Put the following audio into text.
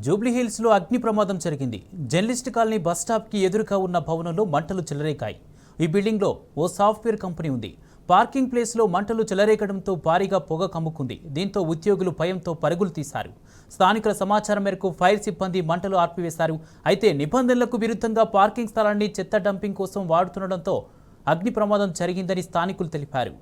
జూబ్లీహిల్స్లో అగ్ని ప్రమాదం జరిగింది. జర్నలిస్ట్ కాలనీ బస్ స్టాప్కి ఎదురుగా ఉన్న భవనంలో మంటలు చెలరేగాయి. ఈ బిల్డింగ్లో ఓ సాఫ్ట్వేర్ కంపెనీ ఉంది. పార్కింగ్ ప్లేస్లో మంటలు చెలరేగడంతో భారీగా పొగ కమ్ముకుంది. దీంతో ఉద్యోగులు భయంతో పరుగులు తీశారు. స్థానికుల సమాచారం మేరకు ఫైర్ సిబ్బంది మంటలు ఆర్పివేశారు. అయితే నిబంధనలకు విరుద్ధంగా పార్కింగ్ స్థలాన్ని చెత్త డంపింగ్ కోసం వాడుతుండటంతో అగ్ని ప్రమాదం జరిగిందని స్థానికులు తెలిపారు.